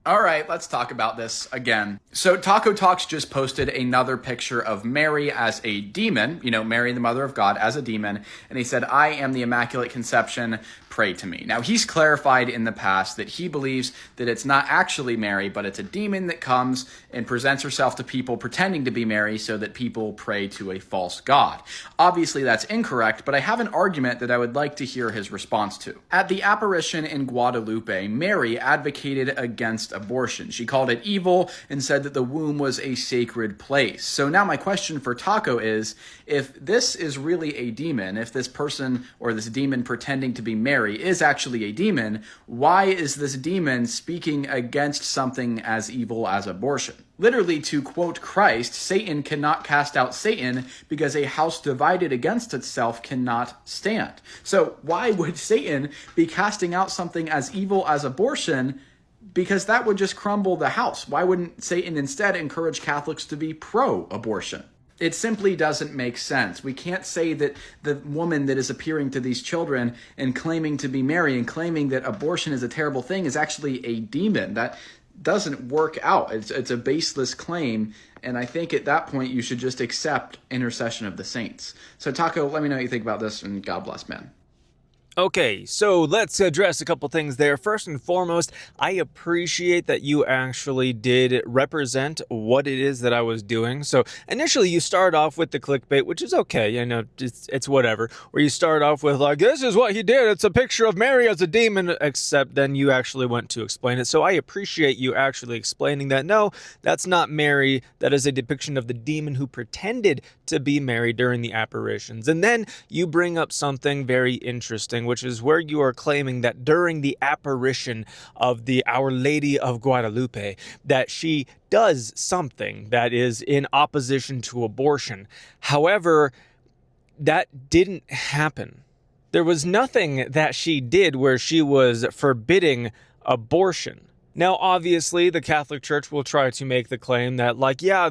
All right, let's talk about this again. So Taco Talks just posted another picture of Mary as a demon, Mary, the mother of God, as a demon. And he said, "I am the Immaculate Conception, pray to me." Now, he's clarified in the past that he believes that it's not actually Mary, but it's a demon that comes and presents herself to people pretending to be Mary so that people pray to a false god. Obviously, that's incorrect, but I have an argument that I would like to hear his response to. At the apparition in Guadalupe, Mary advocated against abortion. She called it evil and said that the womb was a sacred place. So now my question for Taco is, if this is really a demon, if this person or this demon pretending to be Mary is actually a demon, why is this demon speaking against something as evil as abortion? Literally, to quote Christ, Satan cannot cast out Satan because a house divided against itself cannot stand. So why would Satan be casting out something as evil as abortion? Because that would just crumble the house. Why wouldn't Satan instead encourage Catholics to be pro-abortion? It simply doesn't make sense. We can't say that the woman that is appearing to these children and claiming to be Mary and claiming that abortion is a terrible thing is actually a demon. That doesn't work out. It's a baseless claim, and I think at that point you should just accept intercession of the saints. So Taco, let me know what you think about this, and God bless, man. Okay, so let's address a couple things there. First and foremost, I appreciate that you actually did represent what it is that I was doing. So initially you start off with the clickbait, which is okay, it's whatever. Or you start off with like, this is what he did, it's a picture of Mary as a demon, except then you actually went to explain it. So I appreciate you actually explaining that. No, that's not Mary. That is a depiction of the demon who pretended to be Mary during the apparitions. And then you bring up something very interesting, which is where you are claiming that during the apparition of the Our Lady of Guadalupe, that she does something that is in opposition to abortion. However, that didn't happen. There was nothing that she did where she was forbidding abortion. Now, obviously, the Catholic Church will try to make the claim that,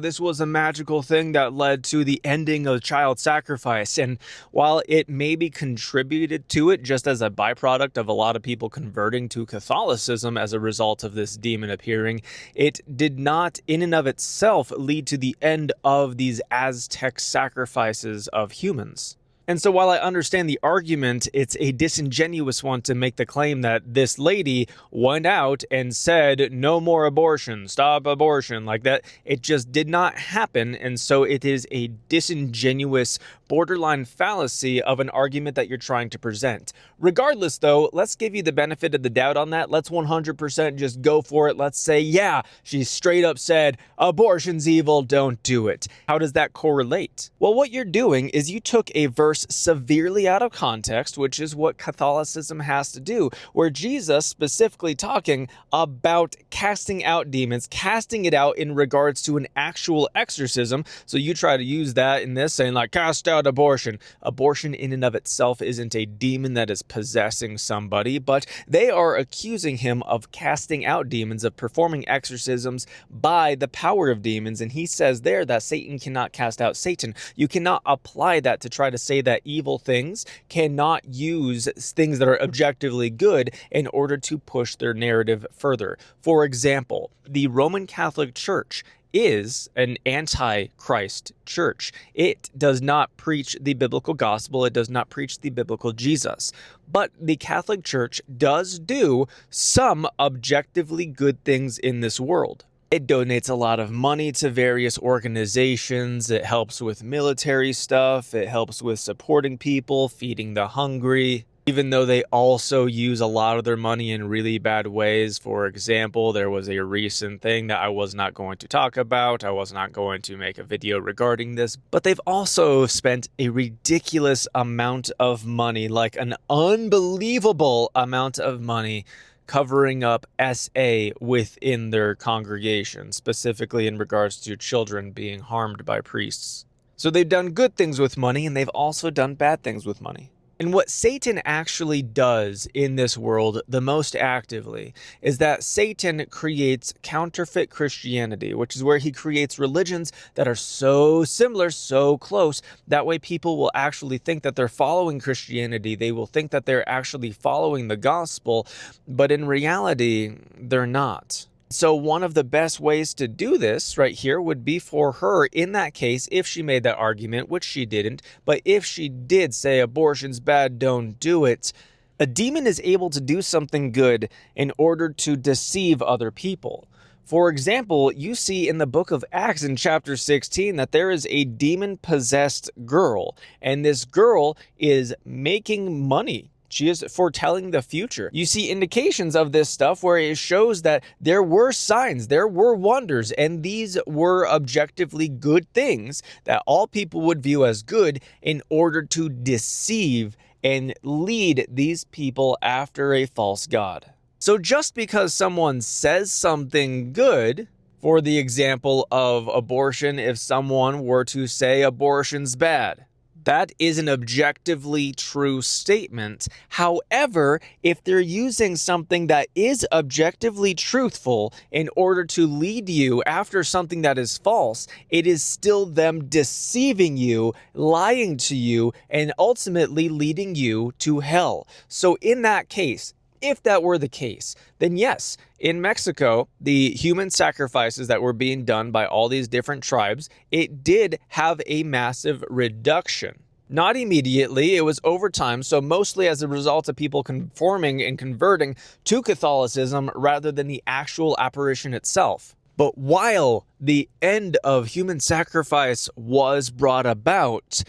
this was a magical thing that led to the ending of child sacrifice. And while it maybe contributed to it just as a byproduct of a lot of people converting to Catholicism as a result of this demon appearing, it did not, in and of itself, lead to the end of these Aztec sacrifices of humans. And so while I understand the argument, it's a disingenuous one to make the claim that this lady went out and said, no more abortion, stop abortion, like that. It just did not happen. And so it is a disingenuous, borderline fallacy of an argument that you're trying to present. Regardless, though, let's give you the benefit of the doubt on that. Let's 100% just go for it. Let's say, yeah, she straight up said, abortion's evil, don't do it. How does that correlate? Well, what you're doing is you took a verse severely out of context, which is what Catholicism has to do, where Jesus specifically talking about casting out demons, casting it out in regards to an actual exorcism. So you try to use that in this, saying cast out abortion. Abortion in and of itself isn't a demon that is possessing somebody, but they are accusing him of casting out demons, of performing exorcisms by the power of demons. And he says there that Satan cannot cast out Satan. You cannot apply that to try to say that evil things cannot use things that are objectively good in order to push their narrative further. For example, the Roman Catholic Church is an anti-Christ church. It does not preach the biblical gospel. It does not preach the biblical Jesus. But the Catholic Church does do some objectively good things in this world. It donates a lot of money to various organizations. It helps with military stuff. It helps with supporting people, feeding the hungry, even though they also use a lot of their money in really bad ways. For example, there was a recent thing that I was not going to talk about. I was not going to make a video regarding this, but they've also spent a ridiculous amount of money, like an unbelievable amount of money, covering up SA within their congregation, specifically in regards to children being harmed by priests. So they've done good things with money, and they've also done bad things with money. And what Satan actually does in this world the most actively is that Satan creates counterfeit Christianity, which is where he creates religions that are so similar, so close. That way people will actually think that they're following Christianity. They will think that they're actually following the gospel, but in reality, they're not. So one of the best ways to do this right here would be for her, in that case, if she made that argument, which she didn't, but if she did say abortion's bad, don't do it, a demon is able to do something good in order to deceive other people. For example, you see in the book of Acts in chapter 16 that there is a demon-possessed girl, and this girl is making money. She is foretelling the future. You see indications of this stuff where it shows that there were signs, there were wonders, and these were objectively good things that all people would view as good in order to deceive and lead these people after a false god. So just because someone says something good, for the example of abortion, if someone were to say abortion's bad, that is an objectively true statement. However, if they're using something that is objectively truthful in order to lead you after something that is false, it is still them deceiving you, lying to you, and ultimately leading you to hell. So in that case, if that were the case, then yes, in Mexico, the human sacrifices that were being done by all these different tribes, it did have a massive reduction. Not immediately, it was over time, so mostly as a result of people conforming and converting to Catholicism rather than the actual apparition itself. But while the end of human sacrifice was brought about,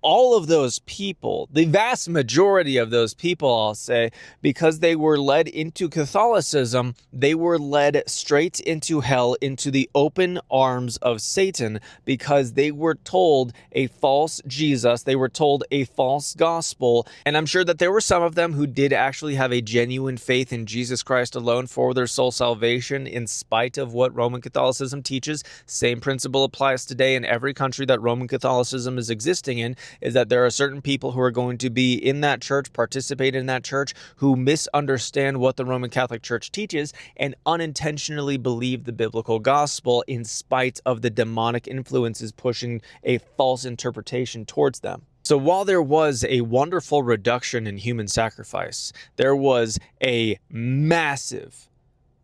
all of those people, the vast majority of those people, I'll say, because they were led into Catholicism, they were led straight into hell, into the open arms of Satan, because they were told a false Jesus, they were told a false gospel, and I'm sure that there were some of them who did actually have a genuine faith in Jesus Christ alone for their soul salvation, in spite of what Roman Catholicism teaches. Same principle applies today in every country that Roman Catholicism is existing in, is that there are certain people who are going to be in that church, participate in that church, who misunderstand what the Roman Catholic Church teaches and unintentionally believe the biblical gospel in spite of the demonic influences pushing a false interpretation towards them. So while there was a wonderful reduction in human sacrifice, there was a massive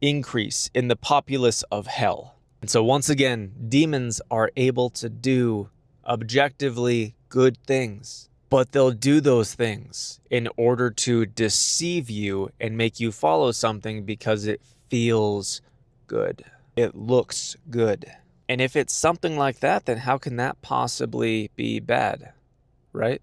increase in the populace of hell. And so once again, demons are able to do objectively good things, but they'll do those things in order to deceive you and make you follow something because it feels good. It looks good. And if it's something like that, then how can that possibly be bad, right?